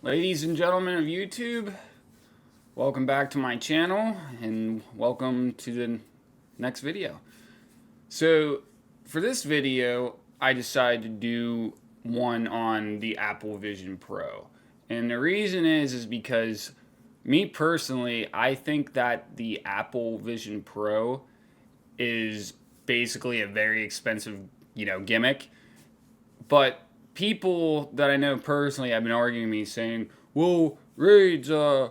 Ladies and gentlemen of YouTube, welcome back to my channel and welcome to the next video. So for this video, I decided to do one on the Apple Vision Pro. And the reason is because me personally, I think that the Apple Vision Pro is basically a very expensive, gimmick. But people that I know personally have been arguing me saying, well, Raids, there's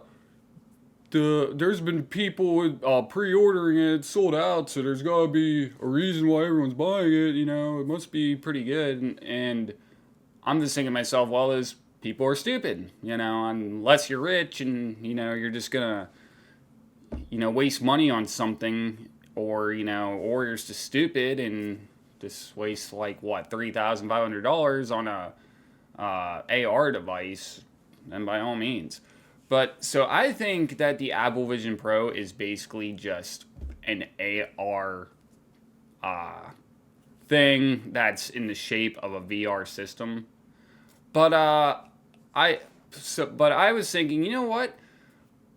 been people pre-ordering it, it's sold out, so there's got to be a reason why everyone's buying it. It must be pretty good. And I'm just thinking to myself, well, those people are stupid. Unless you're rich and you're just gonna waste money on something, or you're just stupid and just waste like what $3,500 on a AR device, then by all means. But so I think that the Apple Vision Pro is basically just an AR thing that's in the shape of a VR system. But I was thinking, you know what?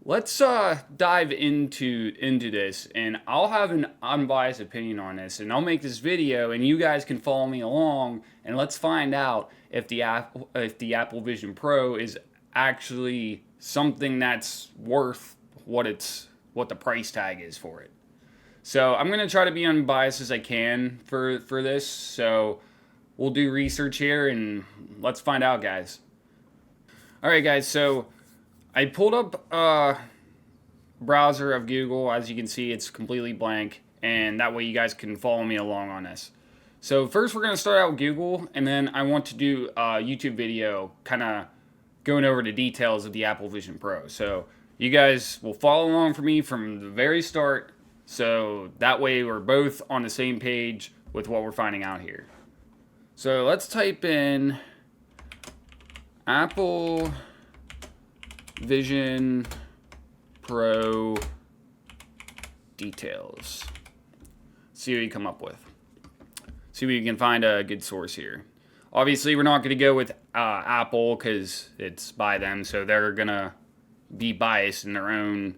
Let's dive into this, and I'll have an unbiased opinion on this, and I'll make this video, and you guys can follow me along, and let's find out if the Apple Vision Pro is actually something that's worth what the price tag is for it. So I'm gonna try to be unbiased as I can for this. So we'll do research here, and let's find out, guys. All right, guys. So I pulled up a browser of Google. As you can see, it's completely blank, and that way you guys can follow me along on this. So first we're going to start out with Google, and then I want to do a YouTube video kind of going over the details of the Apple Vision Pro. So you guys will follow along for me from the very start, so that way we're both on the same page with what we're finding out here. So let's type in Apple Vision Pro details. See what you come up with. See if you can find a good source here. Obviously, we're not going to go with Apple because it's by them, so they're going to be biased in their own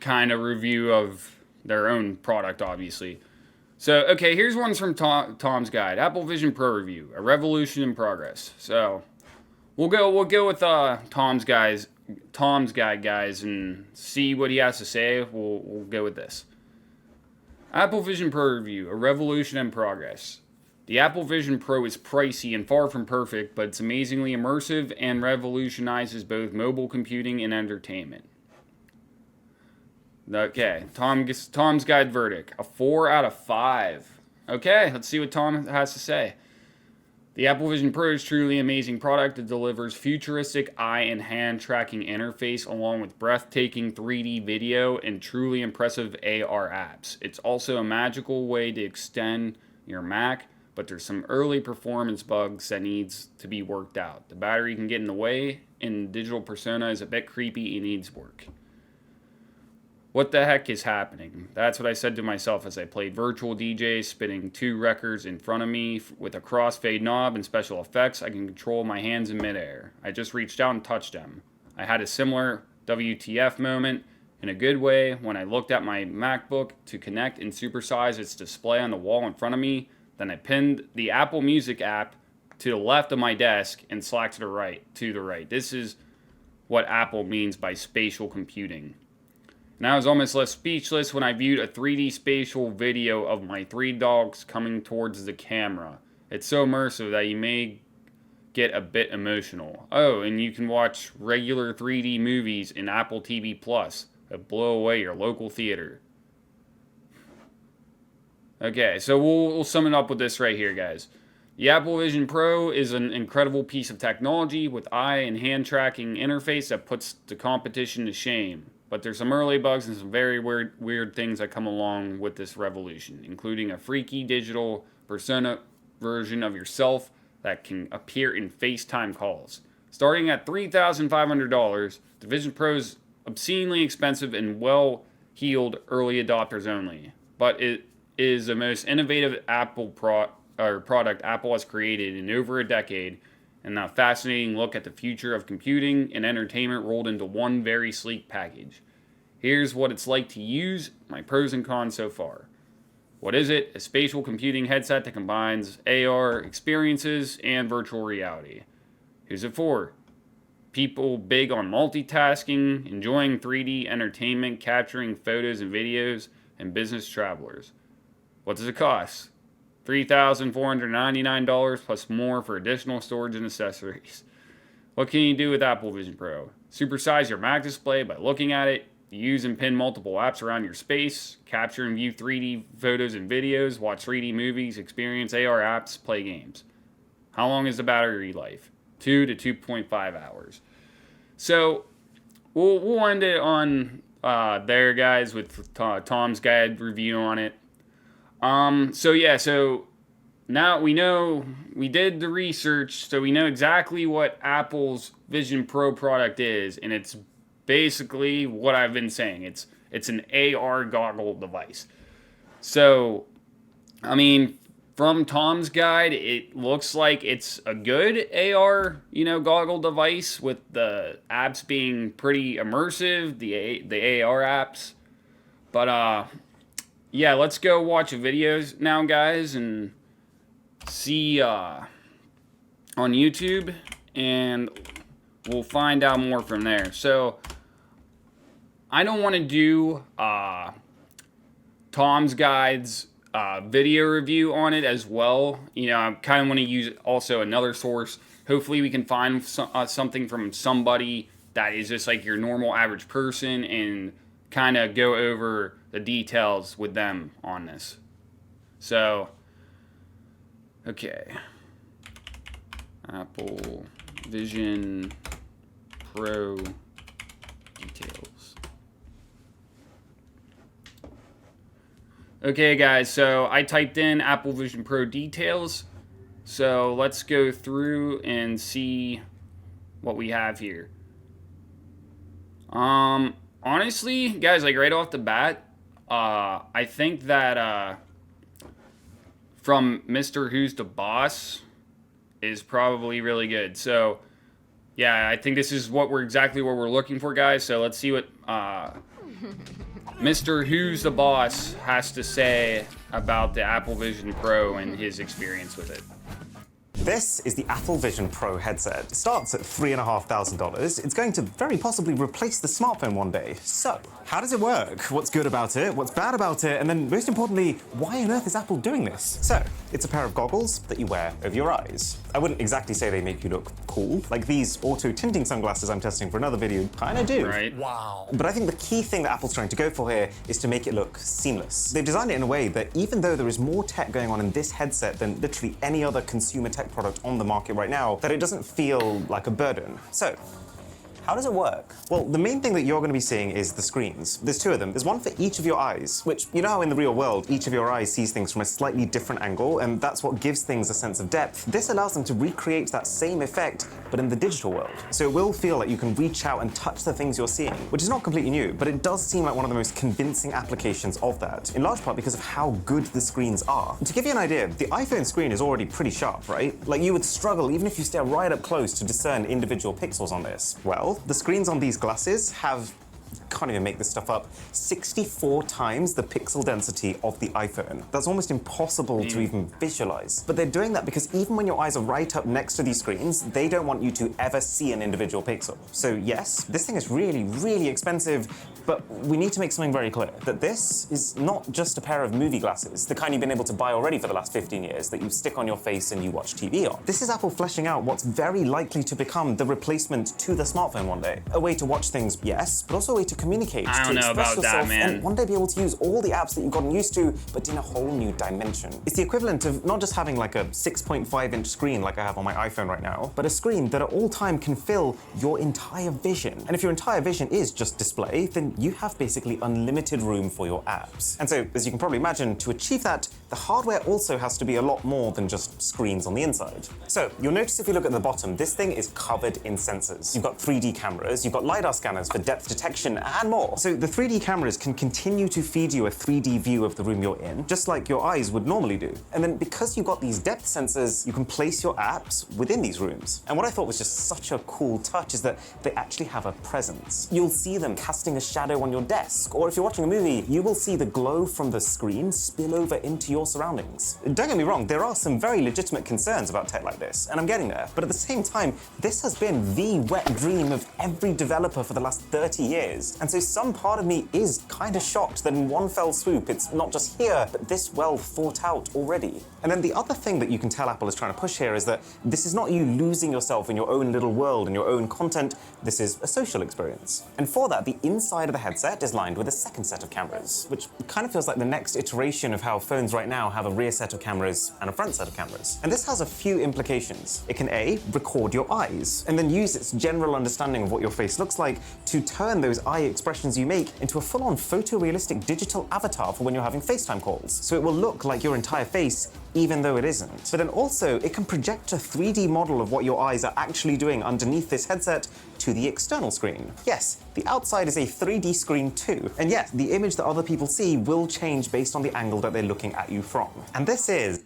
kind of review of their own product, obviously. So, okay, here's one from Tom's Guide. Apple Vision Pro review, a revolution in progress. So, we'll go with Tom's Guide, guys, and see what he has to say. We'll go with this. Apple Vision Pro review, a revolution in progress. The Apple Vision Pro is pricey and far from perfect, but it's amazingly immersive and revolutionizes both mobile computing and entertainment. Okay, Tom's Guide verdict, a 4 out of 5. Okay, let's see what Tom has to say. The Apple Vision Pro is truly an amazing product that delivers futuristic eye and hand tracking interface along with breathtaking 3D video and truly impressive AR apps. It's also a magical way to extend your Mac, but there's some early performance bugs that needs to be worked out. The battery can get in the way, and Digital Persona is a bit creepy and needs work. What the heck is happening? That's what I said to myself as I played Virtual DJ, spinning 2 records in front of me. With a crossfade knob and special effects, I can control my hands in midair. I just reached out and touched them. I had a similar WTF moment in a good way when I looked at my MacBook to connect and supersize its display on the wall in front of me. Then I pinned the Apple Music app to the left of my desk and Slack to the right. This is what Apple means by spatial computing. And I was almost left speechless when I viewed a 3D spatial video of my 3 dogs coming towards the camera. It's so immersive that you may get a bit emotional. Oh, and you can watch regular 3D movies in Apple TV Plus that blow away your local theater. Okay, so we'll sum it up with this right here, guys. The Apple Vision Pro is an incredible piece of technology with eye and hand tracking interface that puts the competition to shame. But there's some early bugs and some very weird things that come along with this revolution, including a freaky digital persona version of yourself that can appear in FaceTime calls. Starting at $3,500, the Vision Pro is obscenely expensive and well-heeled early adopters only. But it is the most innovative Apple product Apple has created in over a decade, and a fascinating look at the future of computing and entertainment rolled into one very sleek package. Here's what it's like to use, my pros and cons so far. What is it? A spatial computing headset that combines AR experiences and virtual reality. Who's it for? People big on multitasking, enjoying 3D entertainment, capturing photos and videos, and business travelers. What does it cost? $3,499 plus more for additional storage and accessories. What can you do with Apple Vision Pro? Supersize your Mac display by looking at it. Use and pin multiple apps around your space. Capture and view 3D photos and videos. Watch 3D movies. Experience AR apps. Play games. How long is the battery life? 2 to 2.5 hours. So we'll end it on there, guys, with Tom's guide review on it. So now we know, we did the research, so we know exactly what Apple's Vision Pro product is, and it's basically what I've been saying. It's an AR goggle device. So, I mean, from Tom's guide, it looks like it's a good AR, goggle device with the apps being pretty immersive, the AR apps. But, yeah, let's go watch videos now, guys, and see on YouTube, and we'll find out more from there. So, I don't want to do Tom's guide's video review on it as well. I kind of want to use also another source. Hopefully we can find something from somebody that is just like your normal average person and kind of go over the details with them on this. So, okay. Apple Vision Pro details. Okay, guys, so I typed in Apple Vision Pro details. So let's go through and see what we have here. Honestly, guys, like right off the bat, I think that from Mr. Who's the Boss is probably really good. So, yeah, I think this is exactly what we're looking for, guys. So let's see what Mr. Who's the Boss has to say about the Apple Vision Pro and his experience with it. This is the Apple Vision Pro headset. It starts at $3,500. It's going to very possibly replace the smartphone one day. So, how does it work? What's good about it? What's bad about it? And then, most importantly, why on earth is Apple doing this? So, it's a pair of goggles that you wear over your eyes. I wouldn't exactly say they make you look cool. Like these auto-tinting sunglasses I'm testing for another video kind of do. Right. Wow. But I think the key thing that Apple's trying to go for here is to make it look seamless. They've designed it in a way that even though there is more tech going on in this headset than literally any other consumer tech product on the market right now, that it doesn't feel like a burden. So, how does it work? Well, the main thing that you're going to be seeing is the screens. There's two of them. There's one for each of your eyes, which, you know how in the real world, each of your eyes sees things from a slightly different angle, and that's what gives things a sense of depth. This allows them to recreate that same effect, but in the digital world. So it will feel like you can reach out and touch the things you're seeing, which is not completely new, but it does seem like one of the most convincing applications of that, in large part because of how good the screens are. To give you an idea, the iPhone screen is already pretty sharp, right? Like you would struggle even if you stare right up close to discern individual pixels on this. Well, the screens on these glasses have, can't even make this stuff up, 64 times the pixel density of the iPhone. That's almost impossible to even visualize. But they're doing that because even when your eyes are right up next to these screens, they don't want you to ever see an individual pixel. So yes, this thing is really, really expensive, but we need to make something very clear, that this is not just a pair of movie glasses, the kind you've been able to buy already for the last 15 years that you stick on your face and you watch TV on. This is Apple fleshing out what's very likely to become the replacement to the smartphone one day. A way to watch things, yes, but also a way to communicate, I don't to know express about that, yourself, man. and one day be able to use all the apps that you've gotten used to, but in a whole new dimension. It's the equivalent of not just having like a 6.5-inch screen like I have on my iPhone right now, but a screen that at all time can fill your entire vision. And if your entire vision is just display, then you have basically unlimited room for your apps. And so, as you can probably imagine, to achieve that, the hardware also has to be a lot more than just screens on the inside. So, you'll notice if you look at the bottom, this thing is covered in sensors. You've got 3D cameras, you've got LiDAR scanners for depth detection, and more. So the 3D cameras can continue to feed you a 3D view of the room you're in, just like your eyes would normally do. And then because you've got these depth sensors, you can place your apps within these rooms. And what I thought was just such a cool touch is that they actually have a presence. You'll see them casting a shadow on your desk, or if you're watching a movie, you will see the glow from the screen spill over into your surroundings. Don't get me wrong, there are some very legitimate concerns about tech like this, and I'm getting there. But at the same time, this has been the wet dream of every developer for the last 30 years. And so some part of me is kind of shocked that in one fell swoop, it's not just here, but this well thought out already. And then the other thing that you can tell Apple is trying to push here is that this is not you losing yourself in your own little world and your own content. This is a social experience. And for that, the inside of the headset is lined with a second set of cameras, which kind of feels like the next iteration of how phones right now have a rear set of cameras and a front set of cameras. And this has a few implications. It can A, record your eyes, and then use its general understanding of what your face looks like to turn those eye expressions you make into a full-on photorealistic digital avatar for when you're having FaceTime calls. So it will look like your entire face, even though it isn't. But then also, it can project a 3D model of what your eyes are actually doing underneath this headset to the external screen. Yes, the outside is a 3D screen too. And yes, the image that other people see will change based on the angle that they're looking at you from. And this is...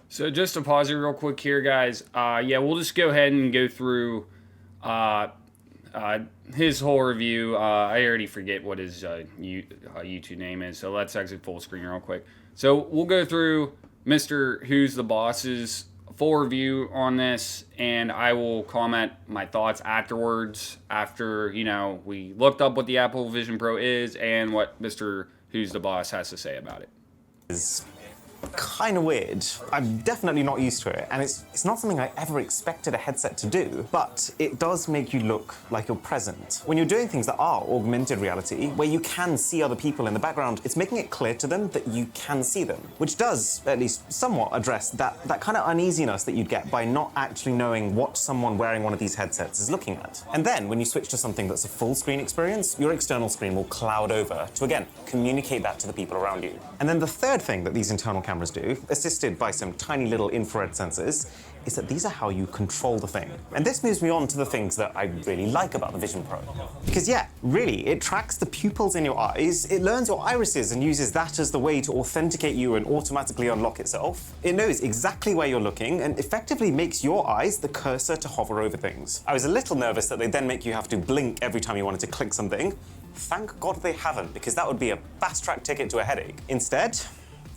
So just to pause it real quick here, guys. Yeah, we'll just go ahead and go through his whole review. I already forget what his YouTube name is, so let's exit full screen real quick. So we'll go through Mr. Who's the Boss's full review on this, and I will comment my thoughts afterwards, after, you know, we looked up what the Apple Vision Pro is and what Mr. Who's the Boss has to say about it. Is kind of weird. I'm definitely not used to it, and it's not something I ever expected a headset to do, but it does make you look like you're present. When you're doing things that are augmented reality, where you can see other people in the background, it's making it clear to them that you can see them, which does at least somewhat address that kind of uneasiness that you'd get by not actually knowing what someone wearing one of these headsets is looking at. And then when you switch to something that's a full screen experience, your external screen will cloud over to, again, communicate that to the people around you. And then the third thing that these internal cameras do, assisted by some tiny little infrared sensors, is that these are how you control the thing. And this moves me on to the things that I really like about the Vision Pro. Because yeah, really, it tracks the pupils in your eyes, it learns your irises and uses that as the way to authenticate you and automatically unlock itself. It knows exactly where you're looking and effectively makes your eyes the cursor to hover over things. I was a little nervous that they'd then make you have to blink every time you wanted to click something. Thank God they haven't, because that would be a fast-track ticket to a headache. Instead,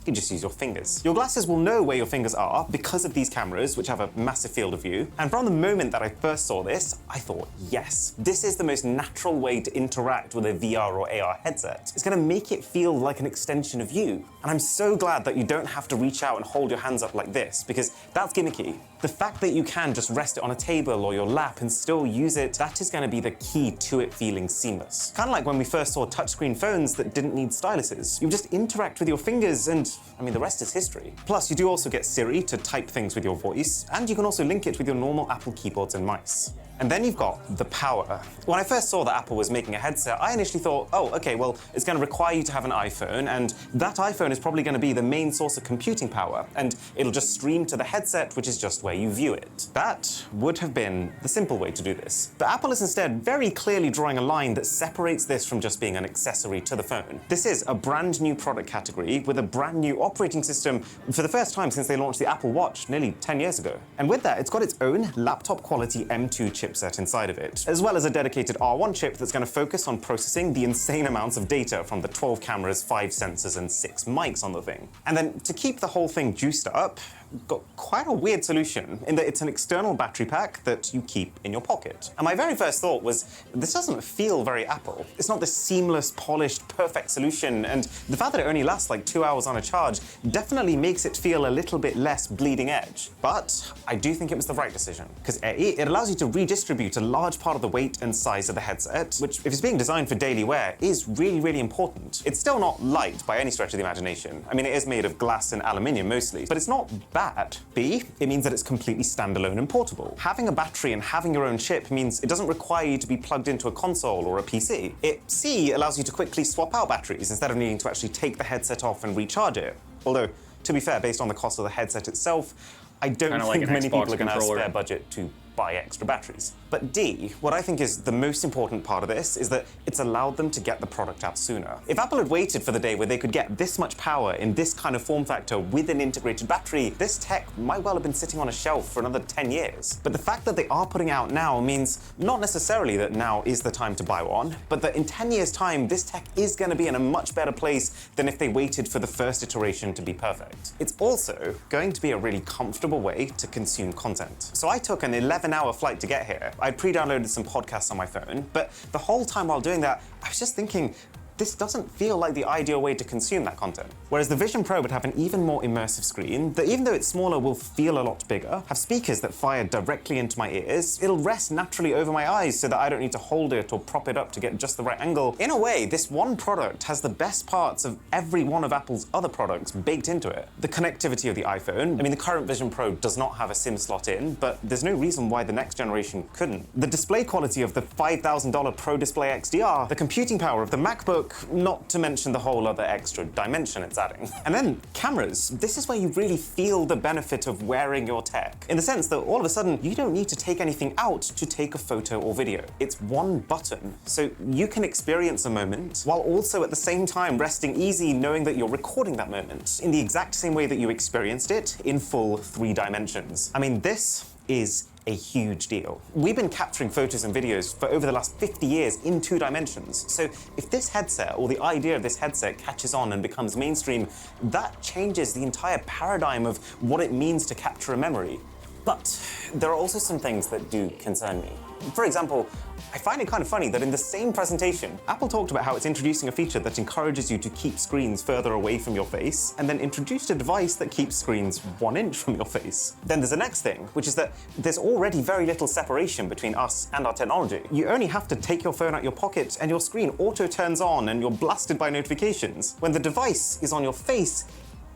you just use your fingers. Your glasses will know where your fingers are because of these cameras, which have a massive field of view. And from the moment that I first saw this, I thought, yes, this is the most natural way to interact with a VR or AR headset. It's gonna make it feel like an extension of you. And I'm so glad that you don't have to reach out and hold your hands up like this, because that's gimmicky. The fact that you can just rest it on a table or your lap and still use it, that is gonna be the key to it feeling seamless. Kind of like when we first saw touchscreen phones that didn't need styluses. You just interact with your fingers and, I mean, the rest is history. Plus, you do also get Siri to type things with your voice, and you can also link it with your normal Apple keyboards and mice. And then you've got the power. When I first saw that Apple was making a headset, I initially thought, oh, okay, well, it's gonna require you to have an iPhone, and that iPhone is probably gonna be the main source of computing power, and it'll just stream to the headset, which is just where you view it. That would have been the simple way to do this. But Apple is instead very clearly drawing a line that separates this from just being an accessory to the phone. This is a brand new product category with a brand new operating system for the first time since they launched the Apple Watch nearly 10 years ago. And with that, it's got its own laptop quality M2 chipset inside of it, as well as a dedicated R1 chip that's going to focus on processing the insane amounts of data from the 12 cameras, 5 sensors, and 6 mics on the thing. And then to keep the whole thing juiced up, got quite a weird solution in that it's an external battery pack that you keep in your pocket. And my very first thought was, this doesn't feel very Apple. It's not this seamless, polished, perfect solution, and the fact that it only lasts like 2 hours on a charge definitely makes it feel a little bit less bleeding edge. But I do think it was the right decision, because A, it allows you to redistribute a large part of the weight and size of the headset, which, if it's being designed for daily wear, is really, really important. It's still not light by any stretch of the imagination. I mean, it is made of glass and aluminium mostly, but it's not bad. B, it means that it's completely standalone and portable. Having a battery and having your own chip means it doesn't require you to be plugged into a console or a PC. C allows you to quickly swap out batteries instead of needing to actually take the headset off and recharge it. Although, to be fair, based on the cost of the headset itself, I don't think many people are going to have spare budget to buy extra batteries. But D, what I think is the most important part of this, is that it's allowed them to get the product out sooner. If Apple had waited for the day where they could get this much power in this kind of form factor with an integrated battery, this tech might well have been sitting on a shelf for another 10 years. But the fact that they are putting out now means not necessarily that now is the time to buy one, but that in 10 years' time, this tech is going to be in a much better place than if they waited for the first iteration to be perfect. It's also going to be a really comfortable way to consume content. So I took an 11-hour flight to get here. I'd pre-downloaded some podcasts on my phone, but the whole time while doing that, I was just thinking, this doesn't feel like the ideal way to consume that content. Whereas the Vision Pro would have an even more immersive screen that, even though it's smaller, will feel a lot bigger, have speakers that fire directly into my ears, it'll rest naturally over my eyes so that I don't need to hold it or prop it up to get just the right angle. In a way, this one product has the best parts of every one of Apple's other products baked into it. The connectivity of the iPhone, I mean, the current Vision Pro does not have a SIM slot in, but there's no reason why the next generation couldn't. The display quality of the $5,000 Pro Display XDR, the computing power of the MacBook, not to mention the whole other extra dimension it's adding. And then cameras. This is where you really feel the benefit of wearing your tech, in the sense that all of a sudden you don't need to take anything out to take a photo or video. It's one button, so you can experience a moment while also at the same time resting easy knowing that you're recording that moment in the exact same way that you experienced it in full 3 dimensions. I mean, this is a huge deal. We've been capturing photos and videos for over the last 50 years in 2 dimensions. So if this headset, or the idea of this headset, catches on and becomes mainstream, that changes the entire paradigm of what it means to capture a memory. But there are also some things that do concern me. For example, I find it kind of funny that in the same presentation, Apple talked about how it's introducing a feature that encourages you to keep screens further away from your face, and then introduced a device that keeps screens 1 inch from your face. Then there's the next thing, which is that there's already very little separation between us and our technology. You only have to take your phone out your pocket and your screen auto turns on and you're blasted by notifications. When the device is on your face,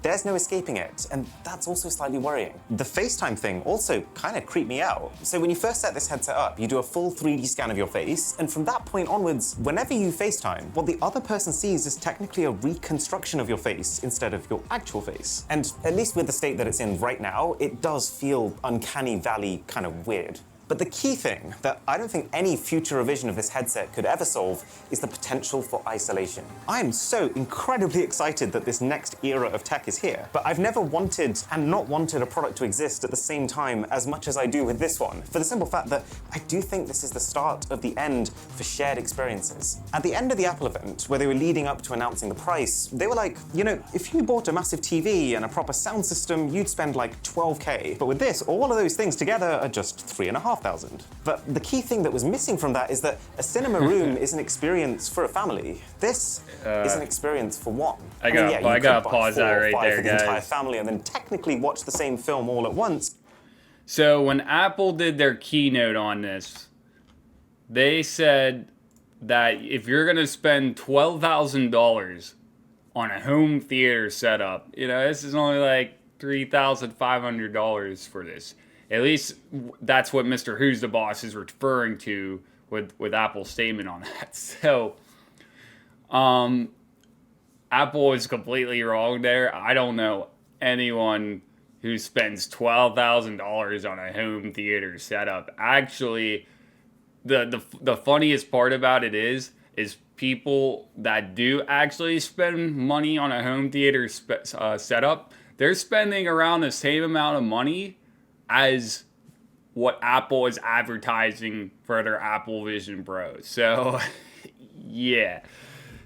there's no escaping it, and that's also slightly worrying. The FaceTime thing also kind of creeped me out. So when you first set this headset up, you do a full 3D scan of your face, and from that point onwards, whenever you FaceTime, what the other person sees is technically a reconstruction of your face instead of your actual face. And at least with the state that it's in right now, it does feel uncanny valley kind of weird. But the key thing that I don't think any future revision of this headset could ever solve is the potential for isolation. I am so incredibly excited that this next era of tech is here, but I've never wanted and not wanted a product to exist at the same time as much as I do with this one, for the simple fact that I do think this is the start of the end for shared experiences. At the end of the Apple event, where they were leading up to announcing the price, they were like, you know, if you bought a massive TV and a proper sound system, you'd spend like $12K. But with this, all of those things together are just $3,500. But the key thing that was missing from that is that a cinema room is an experience for a family. This is an experience for one. I gotta pause that right there, for the entire guys. family, and then technically watch the same film all at once. So when Apple did their keynote on this, they said that if you're gonna spend $12,000 on a home theater setup, you know, this is only like $3,500 for this. At least that's what Mr. Who's the Boss is referring to with Apple's statement on that. So, Apple is completely wrong there. I don't know anyone who spends $12,000 on a home theater setup. Actually, the funniest part about it is people that do actually spend money on a home theater setup, they're spending around the same amount of money as what Apple is advertising for their Apple Vision Pro. So, yeah.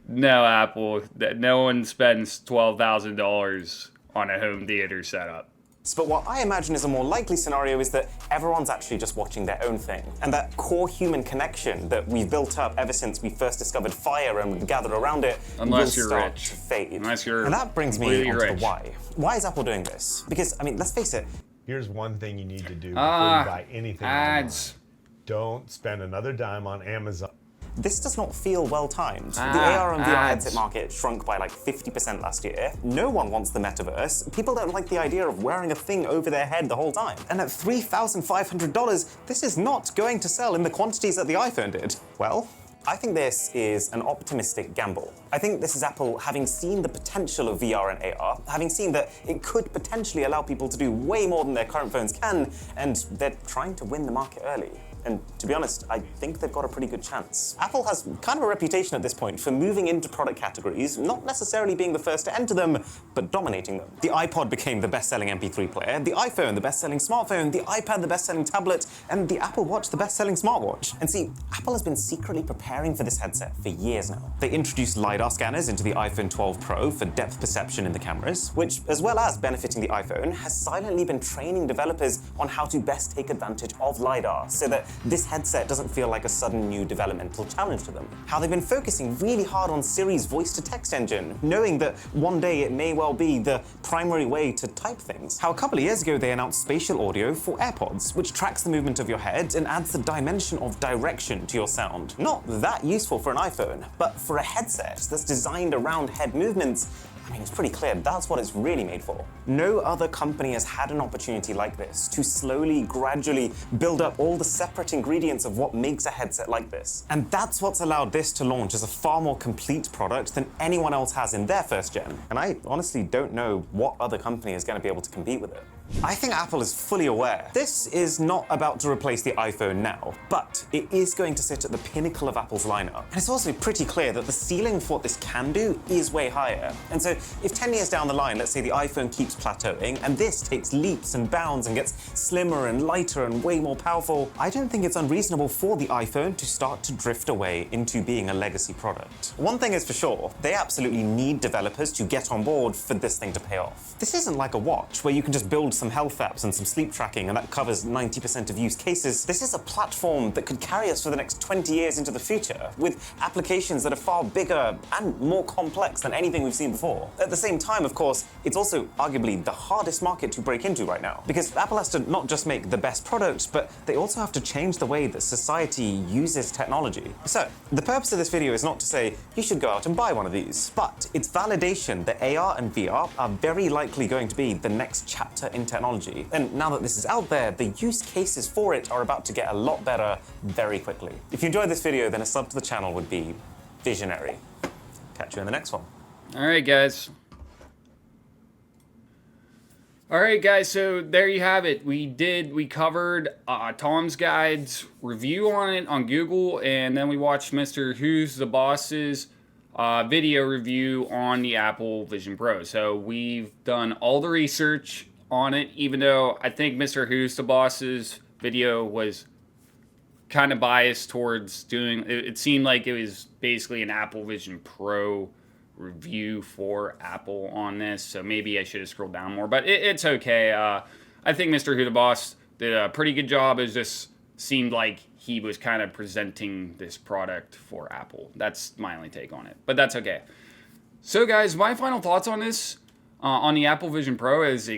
No, Apple. No one spends $12,000 on a home theater setup. But what I imagine is a more likely scenario is that everyone's actually just watching their own thing. And that core human connection that we've built up ever since we first discovered Fire and we've gathered around it will start to fade. Unless you're and that brings me on to the rich. why. Why is Apple doing this? Because, I mean, let's face it. Here's one thing you need to do before you buy anything ads. online. Don't spend another dime on Amazon. This does not feel well-timed. The AR and VR headset market shrunk by like 50% last year. No one wants the metaverse. People don't like the idea of wearing a thing over their head the whole time. And at $3,500, this is not going to sell in the quantities that the iPhone did. Well, I think this is an optimistic gamble. I think this is Apple having seen the potential of VR and AR, having seen that it could potentially allow people to do way more than their current phones can, and they're trying to win the market early. And to be honest, I think they've got a pretty good chance. Apple has kind of a reputation at this point for moving into product categories, not necessarily being the first to enter them, but dominating them. The iPod became the best-selling MP3 player, the iPhone the best-selling smartphone, the iPad the best-selling tablet, and the Apple Watch the best-selling smartwatch. And see, Apple has been secretly preparing for this headset for years now. They introduced LiDAR scanners into the iPhone 12 Pro for depth perception in the cameras, which, as well as benefiting the iPhone, has silently been training developers on how to best take advantage of LiDAR, so that this headset doesn't feel like a sudden new developmental challenge to them. How they've been focusing really hard on Siri's voice-to-text engine, knowing that one day it may well be the primary way to type things. How a couple of years ago they announced spatial audio for AirPods, which tracks the movement of your head and adds the dimension of direction to your sound. Not that useful for an iPhone, but for a headset that's designed around head movements, I mean, it's pretty clear that's what it's really made for. No other company has had an opportunity like this to slowly, gradually build up all the separate ingredients of what makes a headset like this. And that's what's allowed this to launch as a far more complete product than anyone else has in their first gen. And I honestly don't know what other company is going to be able to compete with it. I think Apple is fully aware this is not about to replace the iPhone now, but it is going to sit at the pinnacle of Apple's lineup. And it's also pretty clear that the ceiling for what this can do is way higher. And so if 10 years down the line, let's say the iPhone keeps plateauing and this takes leaps and bounds and gets slimmer and lighter and way more powerful, I don't think it's unreasonable for the iPhone to start to drift away into being a legacy product. One thing is for sure, they absolutely need developers to get on board for this thing to pay off. This isn't like a watch where you can just build some health apps and some sleep tracking and that covers 90% of use cases. This is a platform that could carry us for the next 20 years into the future, with applications that are far bigger and more complex than anything we've seen before. At the same time, of course, it's also arguably the hardest market to break into right now, because Apple has to not just make the best products, but they also have to change the way that society uses technology. So, the purpose of this video is not to say you should go out and buy one of these, but it's validation that AR and VR are very likely going to be the next chapter in technology. And now that this is out there, the use cases for it are about to get a lot better very quickly. If you enjoyed this video, then a sub to the channel would be visionary. Catch you in the next one. All right, guys. So there you have it. We covered Tom's Guide's review on it on Google, and then we watched Mr. Who's the Boss's video review on the Apple Vision Pro. So we've done all the research on it, even though I think Mr. Who's the Boss's video was kind of biased towards doing it. Seemed like it was basically an Apple Vision Pro review for Apple on this, so maybe I should have scrolled down more, but it's okay. I think Mr. Who the Boss did a pretty good job. It just seemed like he was kind of presenting this product for Apple. That's my only take on it, but that's okay. So guys, my final thoughts on this on the Apple Vision Pro is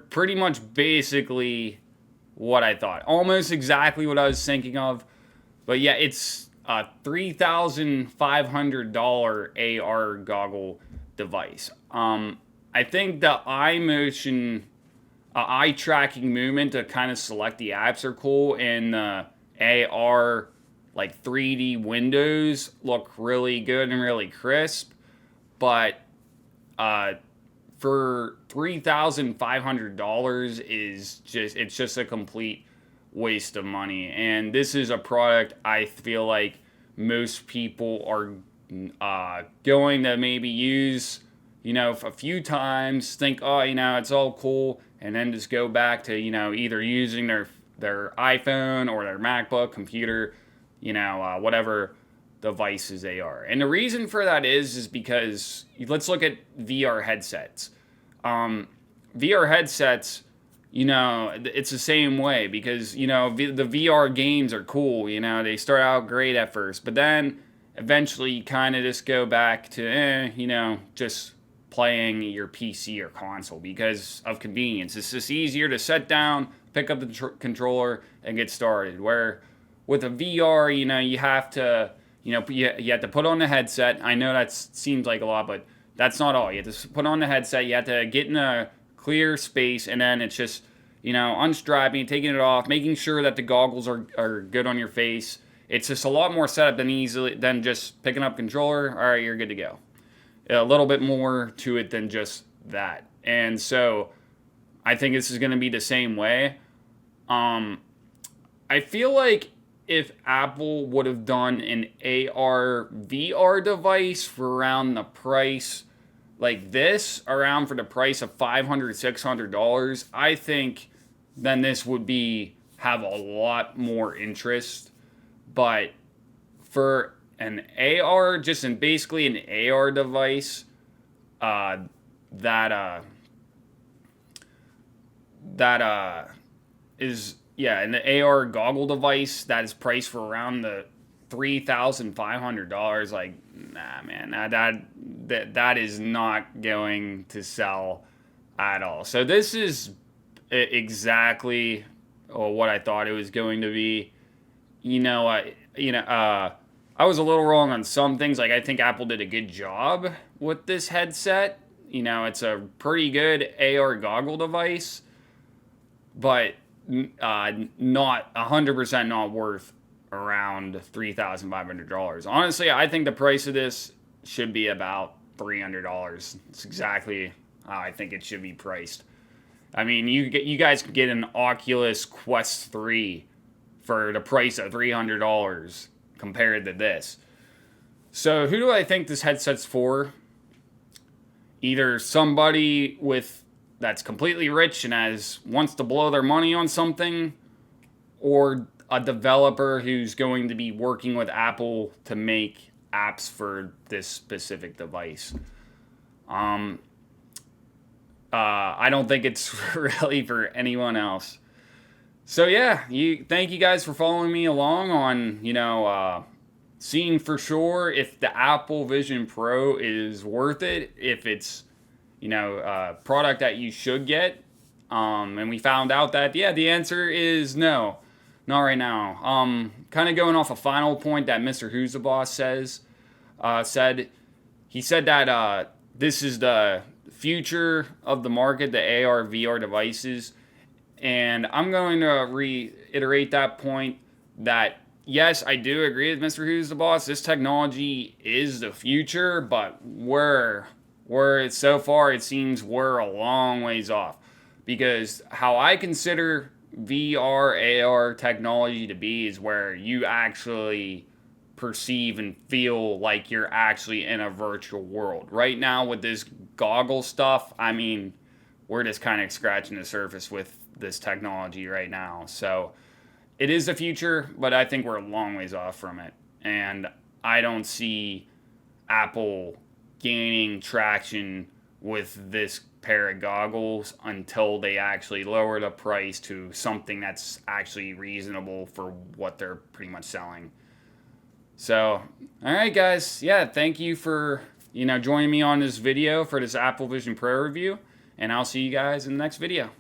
pretty much basically what I thought. Almost exactly what I was thinking of. But yeah, it's a $3,500 AR goggle device. I think the eye tracking movement to kind of select the apps are cool, and the AR like 3D windows look really good and really crisp. But for $3,500 it's just a complete waste of money. And this is a product I feel like most people are going to maybe use, a few times, think, oh, it's all cool, and then just go back to, either using their iPhone or their MacBook computer, whatever devices they are. And the reason for that is because let's look at VR headsets. VR headsets, it's the same way, because, the VR games are cool. They start out great at first, but then eventually you kind of just go back to, just playing your PC or console because of convenience. It's just easier to set down, pick up the controller, and get started. Where with a VR, you have to, you have to put on the headset. I know that seems like a lot, but that's not all. You have to put on the headset. You have to get in a clear space, and then it's just, unstrapping, taking it off, making sure that the goggles are good on your face, It's just a lot more setup than just picking up controller. All right, you're good to go. A little bit more to it than just that. And so I think this is going to be the same way. I feel like if Apple would have done an AR VR device for around the price like this, around for the price of $500, $600, I think then this would have a lot more interest. But for an AR, basically an AR device, that is, yeah, an AR goggle device that is priced for around the $3,500. Like, nah, man, that is not going to sell at all. So this is exactly what I thought it was going to be. I was a little wrong on some things. Like, I think Apple did a good job with this headset. It's a pretty good AR goggle device, but not 100% not worth around $3,500. Honestly, I think the price of this should be about $300. It's exactly how I think it should be priced. I mean, you guys could get an Oculus Quest 3 for the price of $300 compared to this. So who do I think this headset's for? Either somebody that's completely rich and wants to blow their money on something, or a developer who's going to be working with Apple to make apps for this specific device. I don't think it's really for anyone else. So yeah, thank you guys for following me along on, seeing for sure if the Apple Vision Pro is worth it, if it's, a product that you should get. And we found out that, yeah, the answer is no, not right now. Kind of going off a final point that Mr. Who's the Boss said. He said that this is the future of the market, the AR, VR devices. And I'm going to reiterate that point that, yes, I do agree with Mr. Who's the Boss. This technology is the future, but so far it seems we're a long ways off. Because how I consider VR, AR technology to be is where you actually perceive and feel like you're actually in a virtual world. Right now with this goggle stuff, I mean, we're just kind of scratching the surface with this technology right now. So it is the future, but I think we're a long ways off from it. And I don't see Apple gaining traction with this pair of goggles until they actually lower the price to something that's actually reasonable for what they're pretty much selling. So, all right, guys. Yeah, thank you for, joining me on this video for this Apple Vision Pro review. And I'll see you guys in the next video.